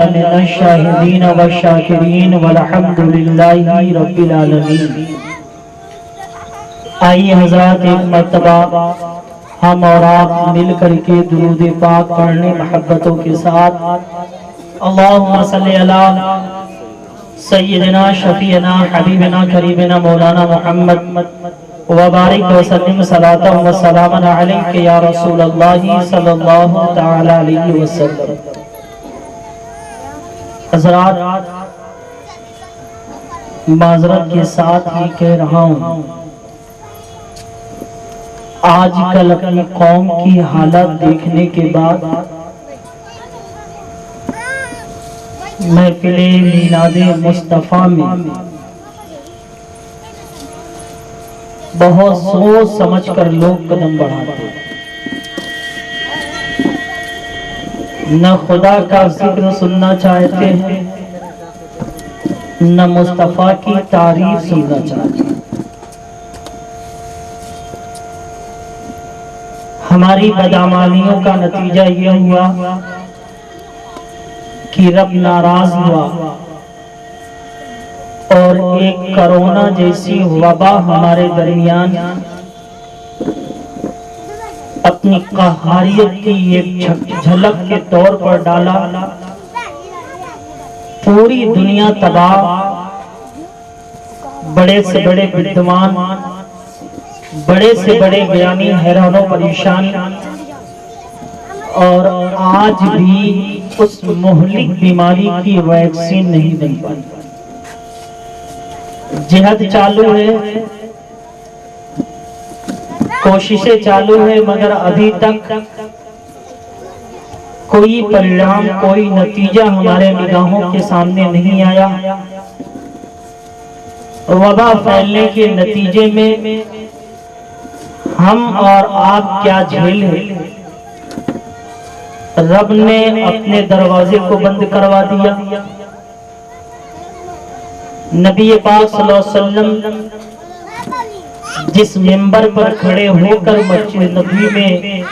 لمن الشاہدین والشاکرین والحمد للہ رب العالمین۔ آئیے حضرات ایک مرتبہ ہم اور آپ مل کر کے درود پاک پڑھنے محبتوں کے ساتھ۔ اللہم صلی علی سیدنا شفیعنا حبیبنا قریبنا مولانا محمد وبارک وسلم صلاۃ و سلام علیک یا رسول اللہ صلی اللہ تعالی علیہ وسلم۔ حضرات معذرت کے ساتھ یہ کہہ رہا ہوں، آج کل اپنی قوم کی حالت دیکھنے کے بعد محفل میلاد مصطفیٰ میں بہت سوچ سمجھ کر لوگ قدم بڑھاتے، نہ خدا کا ذکر سننا چاہتے ہیں نہ مصطفیٰ کی تعریف سننا چاہتے ہیں۔ ہماری بدعمالیوں کا نتیجہ یہ ہوا کہ رب ناراض ہوا اور ایک کرونا جیسی وبا ہمارے درمیان اپنی قہاریت کی ایک جھلک کے طور پر ڈالا۔ پوری دنیا تباہ، بڑے سے بڑے بدعمان، بڑے سے بڑے بیانی حیران و پریشان، اور آج بھی اس مہلک بیماری کی ویکسین نہیں بن پائی۔ جہاد چالو ہے، کوششیں چالو ہے، مگر ابھی تک کوئی پریڑام، کوئی نتیجہ ہمارے نگاہوں کے سامنے نہیں آیا۔ وبا پھیلنے کے نتیجے میں ہم اور آپ کیا جھیل ہے؟ رب نے اپنے دروازے کو بند کروا دیا۔ نبی پاک صلی اللہ علیہ وسلم جس منبر پر کھڑے ہو کر مسجد نبوی میں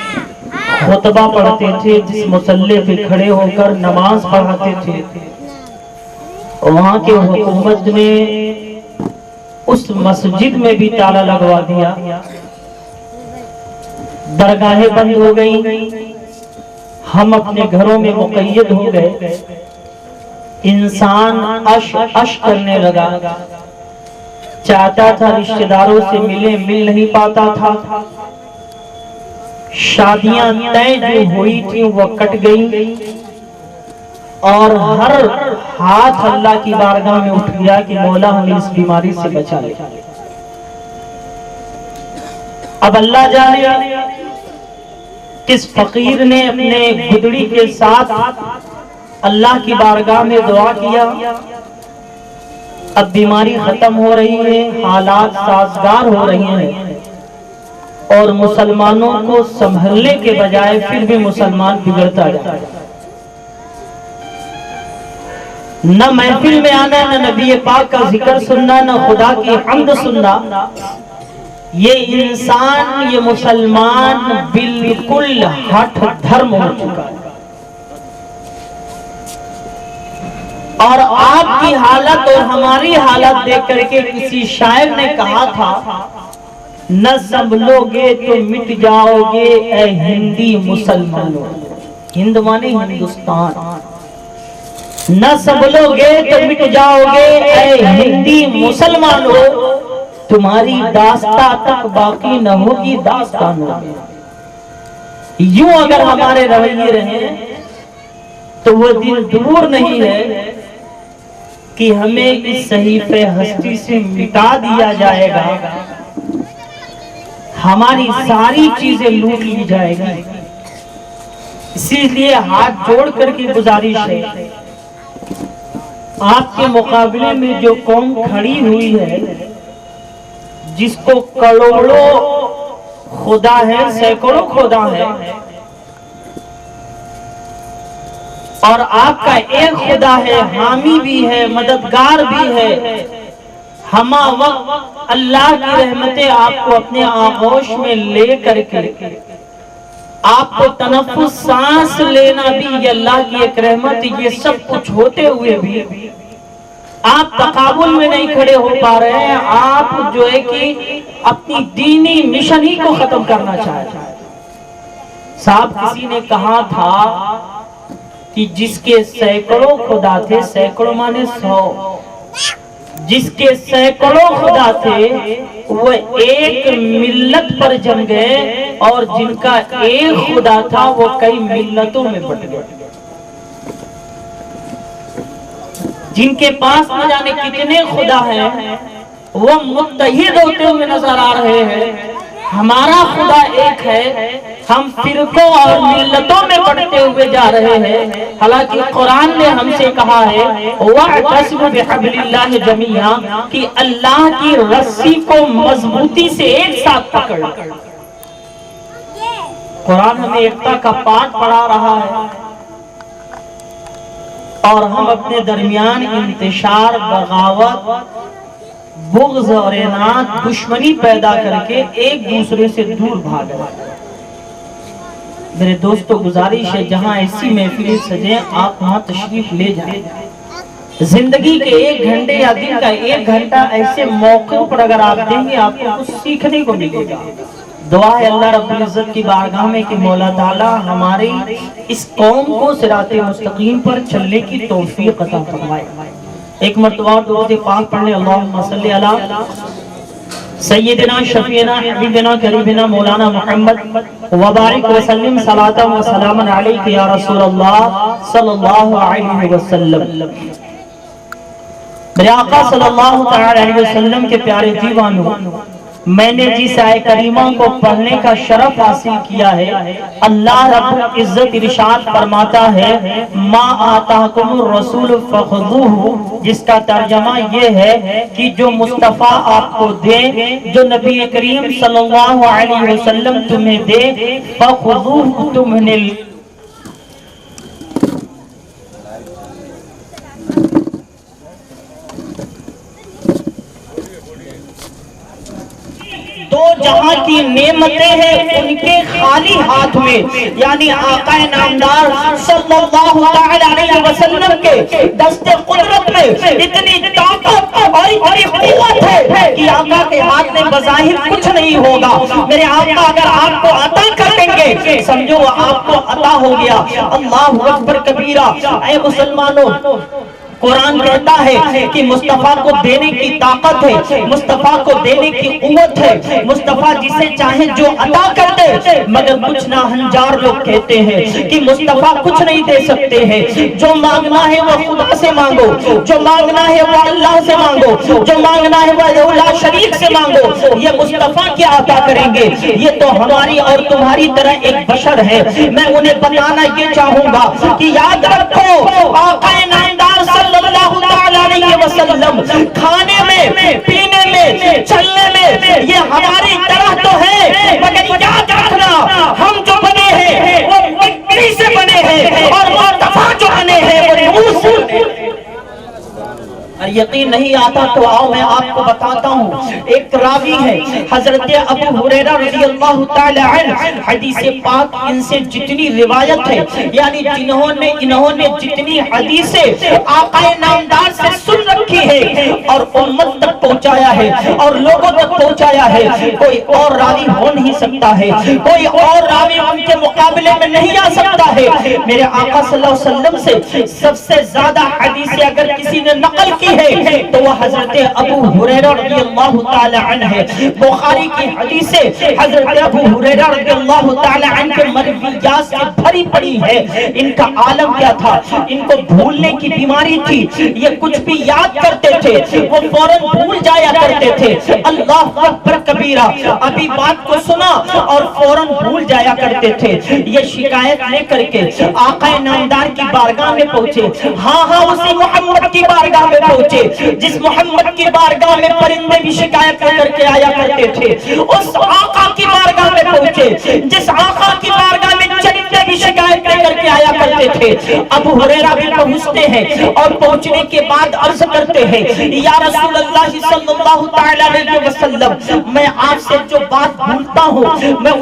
خطبہ پڑھتے تھے، جس مصلی پہ کھڑے ہو کر نماز پڑھاتے تھے، وہاں کے حکومت نے اس مسجد میں بھی تالا لگوا دیا، درگاہیں بند ہو گئی، ہم اپنے گھروں میں مقید ہو گئے۔ انسان عش کرنے لگا، چاہتا تھا رشتہ داروں سے مل نہیں پاتا تھا، شادیاں طے جو ہوئی تھیں وہ کٹ گئی، اور ہر ہاتھ اللہ کی بارگاہ میں اٹھ گیا کہ مولا ہمیں اس بیماری سے بچا لے۔ اب اللہ جانے کس فقیر نے اپنے گدڑی کے ساتھ اللہ کی بارگاہ میں دعا کیا، اب بیماری ختم ہو رہی ہے، حالات سازگار ہو رہی ہیں، اور مسلمانوں کو سنبھلنے کے بجائے پھر بھی مسلمان بگڑتا جاتا ہے۔ نہ محفل میں آنا، نہ نبی پاک کا ذکر سننا، نہ خدا کی حمد سننا، یہ انسان، یہ مسلمان بالکل ہٹ دھرم ہو چکا ہے۔ اور آپ کی حالت اور ہماری حالت دیکھ کر کے کسی شاعر نے کہا تھا، نہ سنبھلو گے تو مٹ جاؤ گے اے ہندی مسلمانوں۔ ہند مانے ہندوستان۔ نہ سنبھلو گے تو مٹ جاؤ گے اے ہندی مسلمانوں، تمہاری داستان تک باقی نہ ہوگی داستانوں۔ یوں اگر ہمارے رویے رہے تو وہ دن دور نہیں ہے کہ ہمیں اس صحیفے ہستی سے مٹا دیا جائے گا، ہماری ساری چیزیں لوٹ لی جائے گی۔ اسی لیے ہاتھ جوڑ کر کی گزارش ہے، آپ کے مقابلے میں جو قوم کھڑی ہوئی ہے، جس کو کروڑوں خدا ہے، سینکڑوں خدا ہے، اور آپ کا ایک خدا ہے، حامی بھی ہے، مددگار بھی ہے، ہما وقت اللہ کی رحمتیں آپ کو اپنے آغوش میں لے کر کے آپ کو تنفس سانس لینا بھی یہ اللہ کی ایک رحمت، یہ سب کچھ ہوتے ہوئے بھی آپ تقابل میں نہیں کھڑے ہو پا رہے ہیں. آپ جو ہے کہ اپنی دینی مشن ہی کو ختم کرنا چاہتے ہیں. صاحب کسی نے کہا تھا کہ جس کے سینکڑوں خدا تھے، سینکڑوں مانے 100، جس کے سینکڑوں خدا تھے وہ ایک ملت پر جم گئے، اور جن کا ایک خدا تھا وہ کئی ملتوں میں بٹ گئے. جن کے پاس نہ جانے کتنے خدا ہیں وہ متحد ہوتے ہوئے نظر آ رہے ہیں. ہمارا خدا ایک ہے، ہم فرقوں اور ملتوں میں بٹتے ہوئے جا رہے ہیں. حالانکہ قرآن نے ہم سے کہا ہے وَاعْتَصِمُوا بِحَبْلِ اللَّهِ جَمِيعًا، کہ اللہ کی رسی کو مضبوطی سے ایک ساتھ پکڑ. قرآن ہمیں ایکتا کا پاٹ پڑھا رہا ہے، اور ہم اپنے درمیان انتشار، بغاوت، بغض اور اناد، دشمنی پیدا کر کے ایک دوسرے سے دور بھاگ رہے ہیں. میرے دوستو گزارش ہے جہاں ایسی محفلیں سجیں آپ وہاں تشریف لے جائیں. زندگی کے 1 گھنٹے یا دن کا 1 گھنٹہ ایسے موقع پر اگر آپ دیں گے آپ کو کچھ سیکھنے کو ملے گا. دعا ہے اللہ رب العزت کی بارگاہ میں کہ مولا تعالی ہماری اس قوم کو صراط مستقیم پر چلنے کی توفیق عطا فرمائے. ایک مرتبہ درود پاک پڑھنے اللہم صلی علی سیدنا شفیعنا حبیبنا قریبنا مولانا محمد وبارک وسلم صلاۃ و سلام علیک یا رسول اللہ صلی اللہ علیہ وسلم. میرے آقا صلی اللہ علیہ وسلم کے پیارے دیوانوں، میں نے جس آیت کریمہ کو پڑھنے کا شرف حاصل کیا ہے، اللہ رب العزت ارشاد فرماتا ہے ما آتاکم الرسول فخذوہ، جس کا ترجمہ یہ ہے کہ جو مصطفیٰ آپ کو دے، جو نبی کریم صلی اللہ علیہ وسلم تمہیں دے، فخذوہ تمہیں دو جہاں کی نعمتیں ہیں ان کے خالی ہاتھ میں، یعنی آقا نامدار صلی اللہ علیہ وسلم کے دست قدرت میں اتنی طاقت اور اتنی قوت ہے کہ آقا کے ہاتھ میں بظاہر کچھ نہیں ہوگا. میرے آقا اگر آپ کو عطا کر دیں گے سمجھو وہ آپ کو عطا ہو گیا. اللہ اکبر کبیرہ. اے مسلمانوں، قرآن کہتا ہے کہ مصطفیٰ کو دینے کی طاقت ہے، مصطفیٰ کو دینے کی قوت ہے. مصطفیٰ جسے چاہے جو عطا کر دے، مگر کچھ ناہنجار لوگ کہتے ہیں کہ مصطفیٰ کچھ نہیں دے سکتے ہیں. جو مانگنا ہے وہ خدا سے مانگو، جو مانگنا ہے وہ اللہ سے مانگو، جو مانگنا ہے وہ اللہ شریک سے مانگو. یہ مصطفیٰ کیا عطا کریں گے؟ یہ تو ہماری اور تمہاری طرح ایک بشر ہے. میں انہیں بتانا یہ چاہوں گا کہ یاد رکھو آقا نامدار صلی اللہ علیہ وسلم کھانے میں، پینے میں، چلنے میں یہ ہماری طرح تو ہے، مگر یاد رکھنا ہم جو بنے ہیں وہ مٹی سے بنے ہیں، اور مصطفیٰ جو بنے ہیں وہ نور سے بنے ہیں. اور یقین نہیں آتا تو آؤ میں آپ کو بتاتا ہوں. ایک راوی ہے حضرت ابو ہریرہ رضی اللہ تعالی عنہ، حدیث پاک ان سے جتنی روایت ہے، یعنی انہوں نے جتنی حدیثیں آقا نامدار سے سن رکھی ہے اور امت تک پہنچایا ہے اور لوگوں تک پہنچایا ہے، کوئی اور راوی ہو نہیں سکتا ہے، کوئی اور راوی ان کے مقابلے میں نہیں آ سکتا ہے. میرے آقا صلی اللہ علیہ وسلم سے سب سے زیادہ حدیثیں اگر کسی نے نقل کی ہے تو وہ حضرت ابو ہریرہ رضی اللہ تعالی عنہ ہے. بخاری کی حدیثیں حضرت ابو ہریرہ رضی اللہ تعالی عنہ کے مرویات سے بھری پڑی ہے. ان کا عالم کیا تھا؟ ان کو بھولنے کی بیماری تھی. یہ کچھ بھی یاد کرتے تھے وہ فوراً بھول جایا کرتے تھے. اللہ اکبر کبیرہ. ابھی بات کو سنا اور فوراً بھول جایا کرتے تھے. یہ شکایت لے کر کے آقا نامدار کی بارگاہ میں پہنچے. ہاں اسی محمد کی بارگاہ میں پہنچے جس محمد کی بارگاہ میں پرندے بھی شکایت لے کر کے آیا کرتے تھے. اس آقا کی بارگاہ میں پہنچے جس آقا کی بارگاہ میں چرندے بھی کی شکایت لے کر کے آیا کرتے تھے۔ ابو ہریرہ بھی پہنچتے ہیں اور پہنچنے کے بعد عرض کرتے ہیں یا رسول اللہ صلی اللہ تعالی علیہ وسلم، میں آپ سے جو بات بھولتا ہوں، میں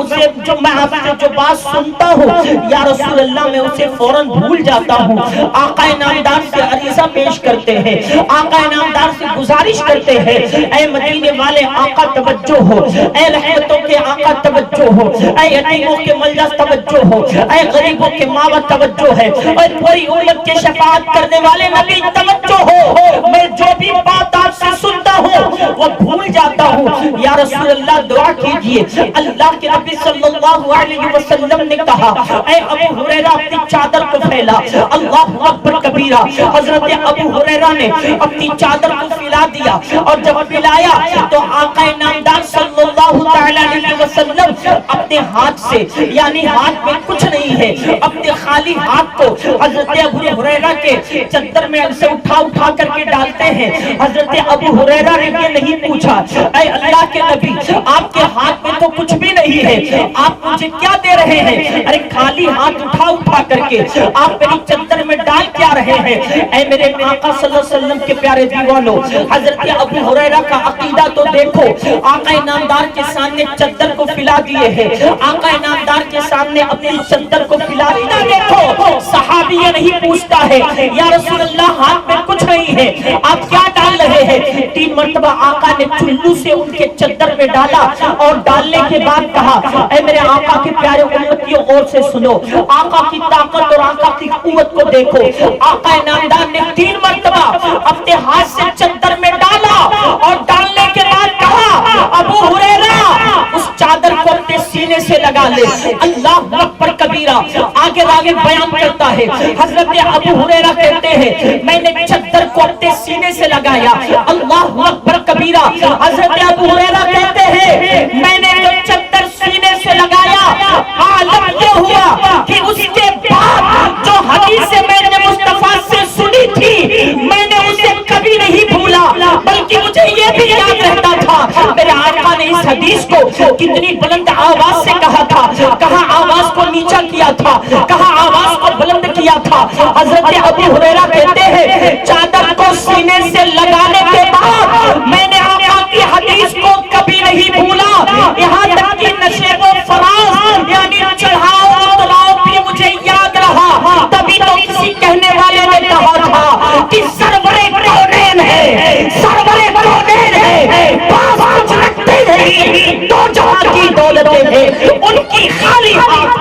آپ سے جو بات سنتا ہوں یا رسول اللہ میں اسے فوراً بھول جاتا ہوں۔ آقا نامدار سے عریضہ پیش کرتے ہیں، آقا نامدار سے گزارش کرتے ہیں، اے مدینے والے آقا توجہ ہو، اے رحمتوں کے آقا توجہ ہو، اے یتیموں کے ملجا توجہ ہو، اے غریبوں کے ماوا توجہ ہے، اے پوری امت کے شفاعت کرنے والے نبی توجہ ہو، میں جو بھی بات آپ سے سنتا ہوں وہ بھول جاتا ہوں۔ یا رسول اللہ دعا کیجئے۔ اللہ کے نبی صلی اللہ علیہ وسلم نے کہا اے ابو ہریرہ اپنی چادر کو پھیلا۔ اللہ اکبر کبیرہ، حضرت ابو ہریرہ نے اپنی چادر کو پھیلا دیا اور جب پھیلایا تو آقا نامدار صلی اللہ علیہ وسلم اپنے ہاتھ سے، یعنی ہاتھ میں کچھ نہیں ہے، اپنے خالی ہاتھ کو حضرت ابو ہریرہ کے چادر میں سے اٹھا کر کے ڈالتے ہیں۔ حضرت ابو ہریرہ نے یہ نہیں پوچھا اے اللہ کے نبی آپ کے ہاتھ میں تو کچھ بھی نہیں ہے، آپ مجھے کیا دے رہے ہیں؟ ارے خالی ہاتھ اٹھا کر کے آپ میری چادر میں ڈال کیا رہے ہیں؟ اے میرے آقا صلی اللہ علیہ وسلم کے پیارے دیوانوں، حضرت ابو ہریرہ کا عقیدہ تو دیکھو، آقا نامدار کے سامنے چادر کو پھیلا دیے ہیں، آقا نامدار کے سامنے اپنی چادر کو پھیلا دینا دیکھو۔ صحابی یہ نہیں پوچھتا ہے یا رسول اللہ ہاتھ میں کچھ نہیں ہے، آپ کیا ڈال رہے ہیں؟ 3 مرتبہ آقا نے چلو سے ان کے چادر میں ڈالا اور ڈالنے کے بعد کہا اے میرے آقا کے پیارے امتیوں غور سے سنو، آقا کی طاقت اور آقا کی قوت کو دیکھو۔ آقا نامدار نے 3 مرتبہ اپنے ہاتھ سے چادر میں ڈالا اور ڈالنے کے بعد کہا ابو ہریرہ اس چادر کو اپنے سینے سے لگا لے۔ اللہ اکبر کبیرہ، آگے بیان کرتا ہے حضرت ابو ہریرہ کہتے ہیں میں نے چادر کو اپنے سینے سے لگایا۔ اللہ اکبر کبیرہ، حضرت ابو ہریرہ کہتے ہیں میں نے جو چادر سینے سے لگایا، عالم یہ ہوا کہ اس کے بعد جو حدیث میں نے مصطفیٰ سے سنی تھی میں نے اسے کبھی نہیں بھولا، بلکہ مجھے یہ بھی یاد رہتا تھا میرے آقا نے اس حدیث کو کتنی بلند آواز سے کہا تھا، کہاں آواز کو نیچا کیا تھا، کہاں آواز کو بلند کیا تھا۔ حضرت ابو ہریرہ کہتے ہیں چادر کو سینے سے لگانے کے بعد میں نے آقا کی حدیث کو کبھی نہیں بھولا، یہاں تک کہ نشیب و فراز یعنی چڑھاؤ اتراؤ بھی مجھے یاد رہا۔ تبھی تو کسی کہنے والے نے کہا تھا کہ سرور کونین ہے، سرور کونین ہے، پاس کچھ رکھتے نہیں، دو جہاں کی دولتیں ہیں ان کی خالی ہاتھ۔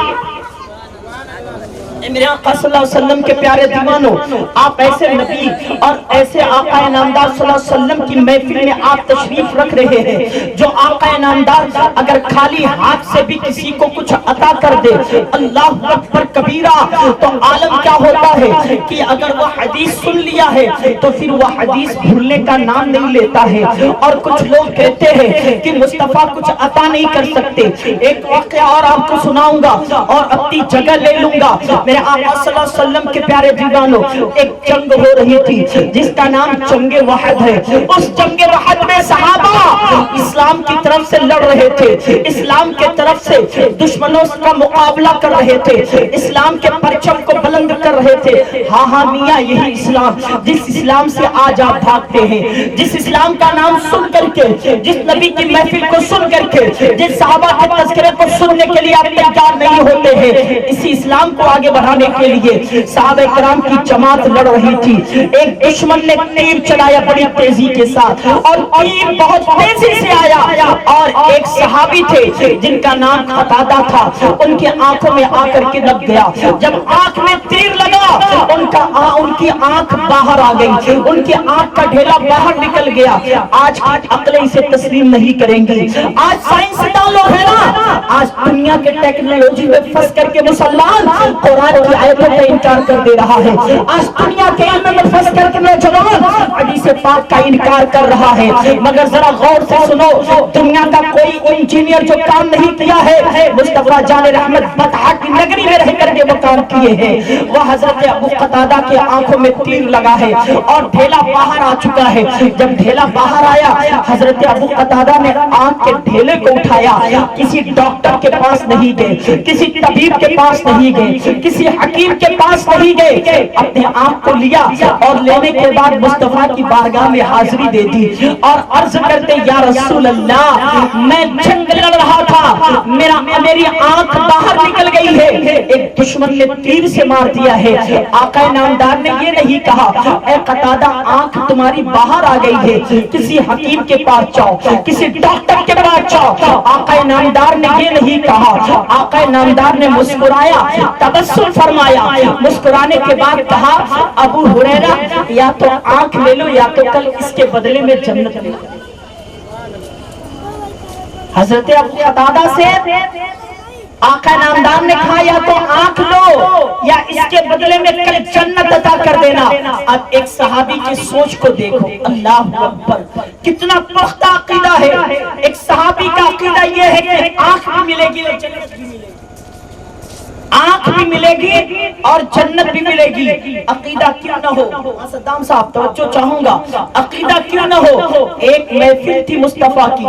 میرے آقا صلی اللہ علیہ وسلم کے پیارے دیوانوں، آپ ایسے نبی اور ایسے آقا نامدار صلی اللہ علیہ وسلم کی محفل میں آپ تشریف رکھ رہے ہیں جو آقا نامدار اگر خالی ہاتھ سے بھی کسی کو کچھ عطا کر دے اللہ اکبر کبیرہ تو عالم کیا ہوتا ہے کہ اگر وہ حدیث سن لیا ہے تو پھر وہ حدیث بھولنے کا نام نہیں لیتا ہے۔ اور کچھ لوگ کہتے ہیں کہ مصطفیٰ کچھ عطا نہیں کر سکتے۔ ایک واقعہ اور آپ کو سناؤں گا اور اپنی جگہ لے لوں گا۔ میرے آقا صلی اللہ علیہ وسلم کے پیارے دیوانوں، ایک جنگ ہو رہی تھی جس کا نام جنگ وحد ہے۔ اس جنگ وحد میں صحابہ اسلام کی طرف سے لڑ رہے تھے، اسلام کے طرف سے دشمنوں کا مقابلہ کر رہے تھے، اسلام کے پرچم کو بلند کر رہے تھے۔ ہاں ہاں میاں یہی اسلام جس اسلام سے آج آپ بھاگتے ہیں، جس اسلام کا نام سن کر کے، جس نبی کی محفل کو سن کر کے، جس صحابہ کے تذکرے کو سننے کے لیے آپ تیار نہیں ہوتے ہیں، اسی اسلام کو آگے بڑھانے کے لیے صحابہ کرام کی جماعت لڑ رہی تھی۔ ایک دشمن نے تیر چلایا بڑی تیزی کے ساتھ اور تیر بہت تیزی سے آیا اور ایک صحابی تھے جن کا نام قتادہ تھا، ان کی آنکھوں میں آ کر کے لگ گیا۔ جب آنکھ میں تیر لگا ان کی آنکھ باہر آ گئی، ان کی آنکھ کا ڈھیلا باہر نکل گیا۔ آج کی عقلیں اسے تسلیم نہیں کریں گی۔ آج سائنسدان لوگ ہیں نا، آج دنیا کے ٹیکنالوجی میں پھنس کر کے مسلمان قرآن کی آیتوں کا انکار کر دے رہا ہے۔ آج دنیا کے علم میں پھنس کر کے نوجوان حدیث پاک کا انکار کر رہا ہے۔ مگر ذرا غور سے سنو، دنیا کا کوئی انجینئر جو کام نہیں کیا ہے مصطفیٰ جان رحمت بطحا کی نگری میں رہ کر کے وہ کام کیے ہیں۔ وہ حضرت ابو قتادہ کی آنکھوں میں تیر لگا ہے اور ڈھیلا باہر آ چکا ہے. جب ڈھیلا باہر آیا حضرت ابو قتادہ نے آنکھ کے ڈھیلے کو اٹھایا. کسی ڈاکٹر کے پاس نہیں گئے, کسی طبیب کے پاس نہیں گئے, کسی حکیم کے پاس نہیں گئے. اپنے آنکھ کو لیا اور لینے کے بعد مصطفیٰ کی بارگاہ میں حاضری دے دی اور عرض کرتے یا رسول اللہ میں جنگ لڑ رہا تھا, میری آنکھ باہر نکل گئی ہے, ایک دشمن نے تیر سے مار دیا ہے. آقا نامدار نے یہ نہیں کہا اے قتادہ آنکھ تمہاری باہر آ گئی ہے, کسی حکیم کے پاس جاؤ, کسی ڈاکٹر کے پاس جاؤ. آقا نامدار نے یہ نہیں کہا. آقا نامدار نے مسکرایا, تبسم فرمایا, مسکرانے کے بعد کہا ابو ہریرہ یا تو آنکھ لے لو یا تو کل اس کے بدلے میں جنت لے لو. حضرت ابو قتادہ سے آقا نامدار نے کہا یا تو آنکھ لو یا اس کے بدلے میں کل جنت عطا کر دینا. اب ایک صحابی کی سوچ کو دیکھو, اللہ اکبر کتنا پختہ عقیدہ ہے. ایک صحابی کا عقیدہ یہ ہے کہ آنکھ بھی ملے گی اور جنت بھی ملے گی, آنکھ بھی ملے گی اور جنت بھی ملے گی. عقیدہ کیوں نہ ہو, صدام صاحب توجہ چاہوں گا, عقیدہ کیوں نہ ہو. ایک محفل تھی مصطفیٰ کی,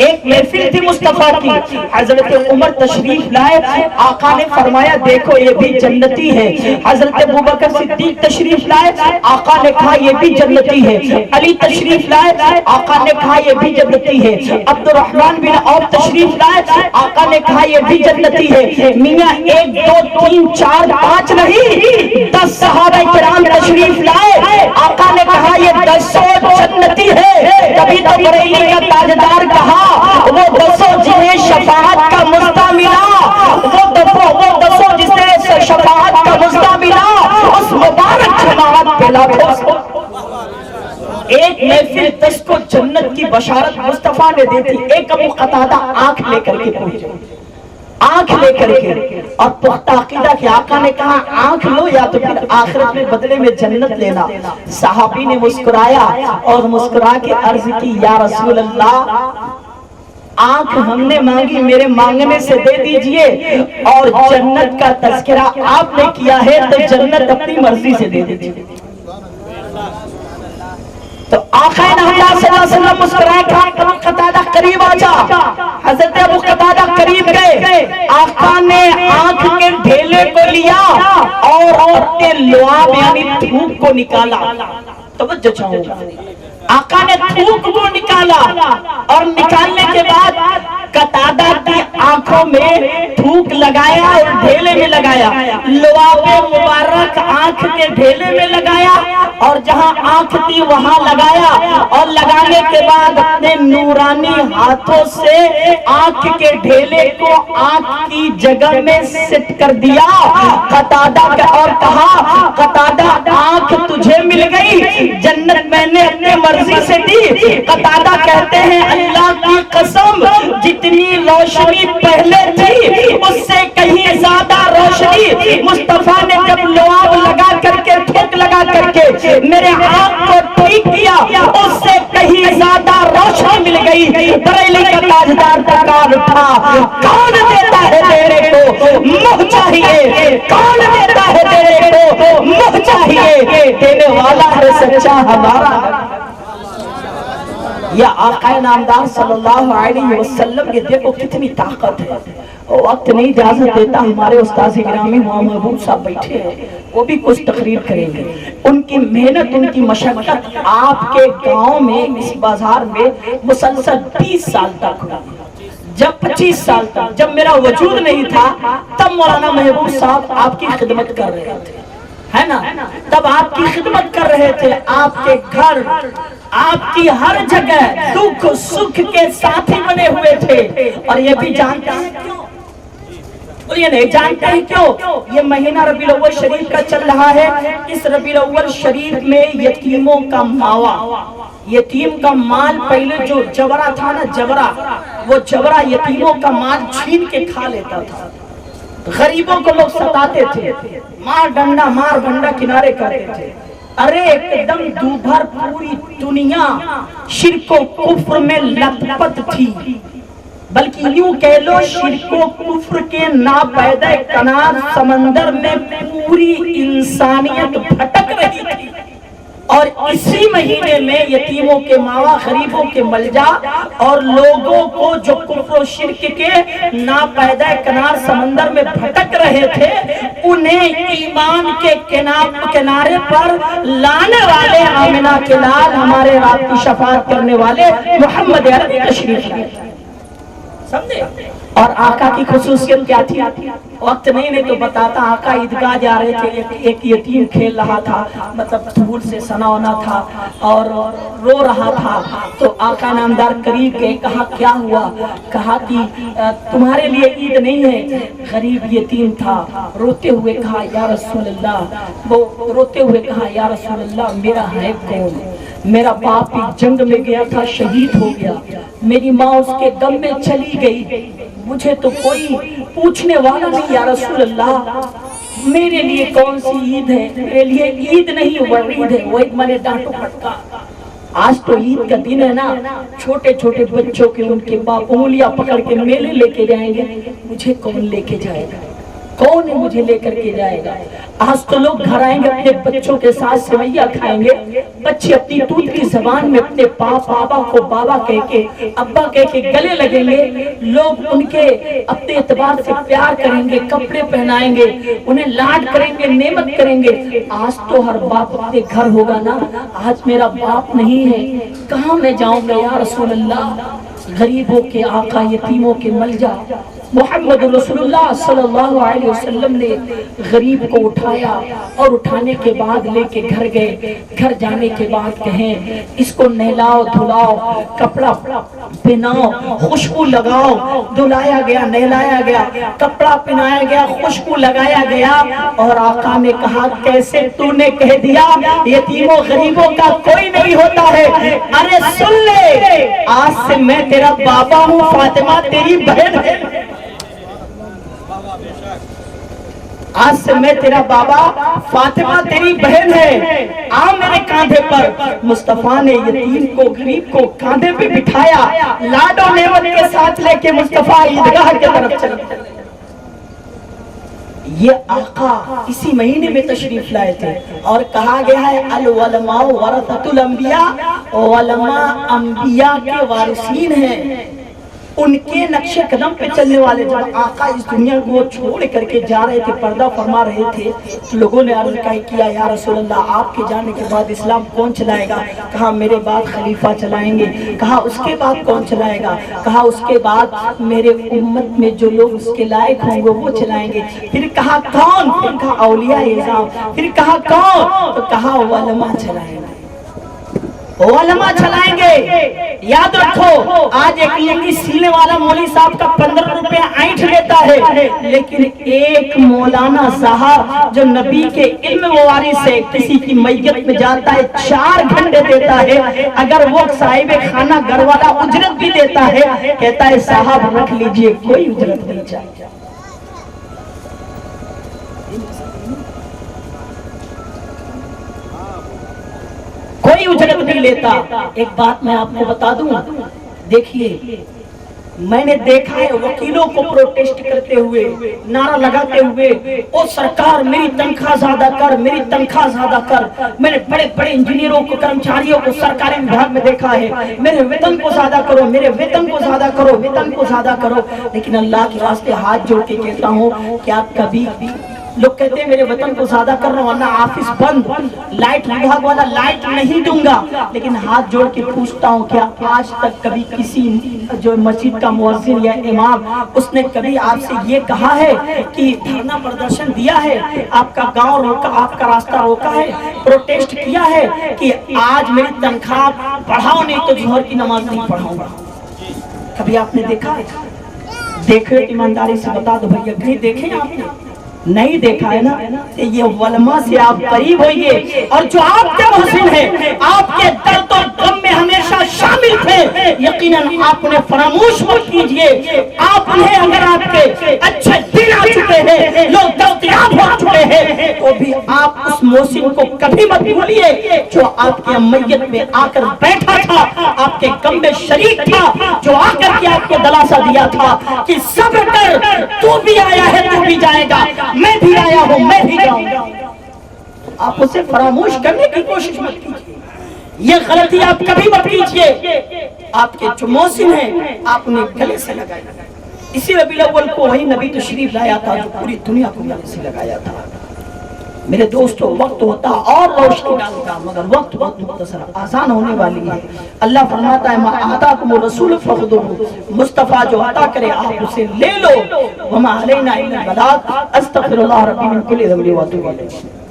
ایک محفل تھی مصطفیٰ کی. حضرت عمر تشریف لائے, آقا نے فرمایا دیکھو یہ بھی جنتی ہے. حضرت ابوبکر صدیق تشریف لائے, آقا نے کہا یہ بھی جنتی ہے. علی تشریف لائے, آقا نے کہا یہ بھی جنتی ہے. عبد الرحمن بن عوف تشریف لائے, آقا نے کہا یہ بھی جنتی ہے. میاں ایک دو تین چار پانچ نہیں 10 صحابہ کرام تشریف لائے, آقا نے کہا یہ 10 جنتی ہے. کبھی تو بریلی کا تاجدار کہا وہ 10 جنہیں شفاعت کا مزدہ ملا, وہ 10 جسے شفاعت کا مزدہ ملا, اس مبارک جماعت پہ لاکھوں. ایک محفل 10 کو جنت کی بشارت مصطفیٰ نے دی تھی. ایک ابو قتادہ آنکھ لے کر کے پہنچے, آنکھ لے کر کے, اور پختہ عقیدہ کہ آقا نے کہا آنکھ لو یا تو پھر آخرت میں بدلے میں جنت لینا. صحابی نے مسکرایا اور مسکرا کے عرض کی یا رسول اللہ آنکھ ہم نے مانگی, میرے مانگنے سے دے دیجئے, اور جنت کا تذکرہ آپ نے کیا ہے تو جنت اپنی مرضی سے دے دیجئے. تو آقا نامدار صلی اللہ علیہ وسلم مسکرائے, کہا ابو قتادہ قریب آ جا. حضرت ابو قتادہ قریب گئے, آقا نے آنکھ کے ڈھیلے کو لیا اور اپنے لعاب یعنی تھوک کو نکالا. توجہ چاہوں گا, آقا نے تھوک کو نکالا اور نکالنے کے بعد قتادہ کی آنکھوں میں تھوک لگایا اور ڈھیلے میں لگایا. لعاب مبارک آنکھ کے ڈھیلے میں لگایا اور جہاں آنکھ تھی وہاں لگایا, اور لگانے کے بعد اپنے نورانی ہاتھوں سے آنکھ کے ڈھیلے کو آنکھ کی جگہ میں سٹ کر دیا. قتادہ کا اور کہا قتادہ آنکھ تجھے مل گئی, جنت میں نے اپنے مرضی سے دی. قتادہ کہتے ہیں اللہ کی قسم جتنی روشنی پہلے تھی اس سے کہیں زیادہ روشنی مصطفیٰ نے جب لعاب لگا کر کے تھوک لگا کر کے میرے آنکھ کو ٹھیک کیا, اس سے کہیں زیادہ روشنی مل گئی. بریلی کا تاجدار پکار اٹھا, کون دیتا ہے تیرے کو منہ چاہیے, کون دیتا ہے تیرے کو منہ چاہیے, دینے والا ہے سچا ہمارا. یا آقا نامدار صلی اللہ علیہ وسلم کے دیکھو کتنی طاقت ہے. وقت نہیں اجازت دیتا, ہمارے استاذ گرامی محمود صاحب بیٹھے ہیں, وہ بھی کچھ تقریر کریں گے. ان کی محنت, ان کی مشقت آپ کے گاؤں میں اس بازار میں مسلسل 20 سال تک ہوا. جب 25 سال تک جب میرا وجود نہیں تھا تب مولانا محبوب صاحب آپ کی خدمت کر رہے تھے, ہے نا, تب آپ کی خدمت کر رہے تھے. آپ کے گھر آپ کی ہر جگہ دکھ سکھ کے ساتھی بنے ہوئے تھے. اور یہ بھی جانتے ہیں کیوں, یہ نہیں جانتے ہیں کیوں, یہ مہینہ ربیع الاول شریف کا چل رہا ہے. اس ربیع الاول شریف میں یتیموں کا ماوا, یتیم کا مال, پہلے جو جبرا تھا نا جبرا, وہ جبرا یتیموں کا مال چھین کے کھا لیتا تھا. غریبوں کو لوگ ستاتے تھے, مار ڈنڈا مار بھنڈا کنارے کرتے تھے. ارے ایک دم دوبھر پوری دنیا شرک و کفر میں لت پت تھی. بلکہ یوں کہہ لو شرک و کفر کے ناپیدا کنار سمندر میں پوری انسانیت بھٹک رہی تھی، اور اسی مہینے میں یتیموں کے ماوا، غریبوں کے ملجا اور لوگوں کو جو کفر و شرک کے ناپیدا کنار سمندر میں بھٹک رہے تھے انہیں ایمان کے کنارے پر لانے والے آمنہ کے لال ہمارے رات کی شفاعت کرنے والے محمد عربی تشریف لائے، سمجھے؟ اور آقا کی خصوصیت کیا تھی؟ وقت نہیں تو بتاتا. آقا عیدگاہ جا رہے تھے، ایک یتیم کھیل رہا تھا، مطلب دھول سے سنا ہونا تھا اور رو رہا تھا. تو آقا نامدار قریب گئے، کہا کیا ہوا؟ کہا کہ تمہارے لیے عید نہیں ہے. غریب یتیم تھا، روتے ہوئے کہا یا رسول اللہ، وہ روتے ہوئے کہا یا رسول اللہ میرا ہے کون؟ میرا باپ ایک جنگ میں گیا تھا، شہید ہو گیا، میری ماں اس کے غم میں چلی گئی، مجھے تو کوئی پوچھنے والا نہیں یا رسول اللہ، میرے لیے کون سی عید ہے؟ میرے لیے عید نہیں وعید ہے. وہ ایک منے ڈانٹو پھٹکا. آج تو عید کا دن ہے نا، چھوٹے چھوٹے بچوں کے ان کے باپ انگلیاں پکڑ کے میلے لے کے جائیں گے، مجھے کون لے کے جائے گا؟ کون ہے مجھے لے کر کے جائے گا؟ آج تو لوگ گھر آئیں گے، اپنے بچوں کے ساتھ سویاں کھائیں گے، بچے اپنی دودھ کی زبان میں اپنے بابا کو بابا کہہ کے، ابا کہہ کے گلے لگیں گے. لوگ ان کے اپنے اعتبار سے پیار کریں گے، کپڑے پہنائیں گے، انہیں لاڈ کریں گے، نعمت کریں گے. آج تو ہر باپ اپنے گھر ہوگا نا، آج میرا باپ نہیں ہے، کہاں میں جاؤں گا یا رسول اللہ؟ غریبوں کے آقا، یتیموں کے ملجا محمد رسول اللہ صلی اللہ علیہ وسلم نے غریب کو اٹھایا اور اٹھانے کے بعد لے کے گھر گئے. گھر جانے کے بعد کہیں اس کو نہلاؤ دھلاؤ، کپڑا پہناؤ، خوشبو لگاؤ. دھلایا گیا، نہلایا گیا، کپڑا پہنایا گیا، خوشبو لگایا گیا. اور آقا نے کہا کیسے تو نے کہہ دیا یتیموں غریبوں کا کوئی نہیں ہوتا ہے؟ ارے سن لے، آج سے میں تیرا بابا ہوں، فاطمہ تیری بہن ہے. آج سے میں تیرا بابا، فاطمہ تیری بہن ہے. آ میرے کاندھے پر. مصطفیٰ نے یتیم کو، غریب کو کاندھے پہ بٹھایا، لاڈ و نعمت کے ساتھ لے کے مصطفیٰ عیدگاہ کی طرف چلے. یہ آقا اسی مہینے میں تشریف لائے تھے اور کہا گیا ہے العلماء ورثۃ الانبیاء، علماء انبیاء کے وارثین ہیں، ان کے نقش قدم پہ چلنے والے. جب آقا اس دنیا کو چھوڑ کر کے جا رہے تھے، پردہ فرما رہے تھے، تو لوگوں نے عرض کیا یا رسول اللہ آپ کے جانے کے بعد اسلام کون چلائے گا؟ کہا میرے بعد خلیفہ چلائیں گے. کہا اس کے بعد کون چلائے گا؟ کہا اس کے بعد میرے امت میں جو لوگ اس کے لائق ہوں گے وہ چلائیں گے. پھر کہا کون؟ پھر کہا اولیاء اعظام. پھر کہا کون؟ تو کہا علماء چلائیں گے، علماء چلائیں گے. یاد رکھو آج ایک لنگی سینے والا مولوی صاحب کا 15 روپے اینٹھ لیتا ہے، لیکن ایک مولانا صاحب جو نبی کے علم وارث ہے، کسی کی میت میں جاتا ہے 4 گھنٹے دیتا ہے. اگر وہ صاحب خانہ گھر والا اجرت بھی دیتا ہے، کہتا ہے صاحب رکھ لیجئے، کوئی اجرت نہیں چاہیے. کوئی اجرت نہیں لیتا. ایک بات میں آپ کو بتا دوں، دیکھیے میں نے دیکھا ہے وکیلوں کو پروٹیسٹ کرتے ہوئے، نعرہ لگاتے ہوئے، او سرکار میری تنخواہ زیادہ کر، میری تنخواہ زیادہ کر. میں نے بڑے بڑے انجینئروں کو، کرمچاریوں کو سرکاری وبھاگ میں دیکھا ہے، میرے ویتن کو زیادہ کرو، میرے ویتن کو زیادہ کرو، ویتن کو زیادہ کرو. لیکن اللہ کے واسطے ہاتھ جوڑ کے کہتا ہوں، کیا کبھی لوگ کہتے ہیں میرے وطن کو زیادہ کر رہا ہوں ورنہ آفس بند، لائٹ وبھاگ والا لائٹ نہیں دوں گا. لیکن ہاتھ جوڑ کے پوچھتا ہوں کیا آج تک کبھی کسی جو مسجد کا مؤذن یا امام اس نے کبھی آپ سے یہ کہا ہے کہ دھرنا پردرشن دیا ہے، آپ کا گاؤں روکا، آپ کا راستہ روکا ہے، پروٹیسٹ کیا ہے کہ آج میری تنخواہ بڑھاؤ نہیں تو ظہر کی نماز نہیں پڑھاؤں گا؟ کبھی آپ نے دیکھا ہے؟ دیکھے ایمانداری سے بتا دو بھائی، کہیں دیکھیں آپ نے؟ نہیں دیکھا ہے نا. یہ علماء سے آپ قریب ہوئیے، اور جو آپ کے محسن ہیں، آپ کے درد و غم میں ہمیشہ شامل تھے، یقیناً آپ انہیں فراموش مت کیجئے. آپ انہیں اگر آپ کے اچھے دن آ چکے ہیں، لوگ دستیاب ہو چکے ہیں، تو تو بھی آپ اس محسن کو کبھی مت بھولیے جو آپ کے میت میں آ کر بیٹھا تھا، آپ کے غم میں شریک تھا، جو آ کر کے آپ کو دلاسا دیا تھا کہ صبر کر، تو بھی آیا ہے تو بھی جائے گا، میں بھی آیا ہوں میں بھی جاؤں گا۔ آپ اسے فراموش کرنے کی کوشش مت کیجیے، یہ غلطی آپ کبھی مت کیجیے۔ آپ کے جو محسن ہیں آپ انہیں گلے سے لگائیں۔ اسی ربیع الاول کو وہی نبی تشریف لایا تھا جو پوری دنیا کو گلے سے لگایا تھا۔ میرے دوستو، وقت ہوتا اور روشنی ڈالتا، مگر وقت بہت مختصر، آسان ہونے والی ہے۔ اللہ فرماتا ہے ما آتاکم الرسول فخذوہ، مصطفیٰ جو عطا کرے آپ اسے لے لو، وما علینا الا البلاغ، استغفر اللہ ربی من کل ذنب واتوب الیہ۔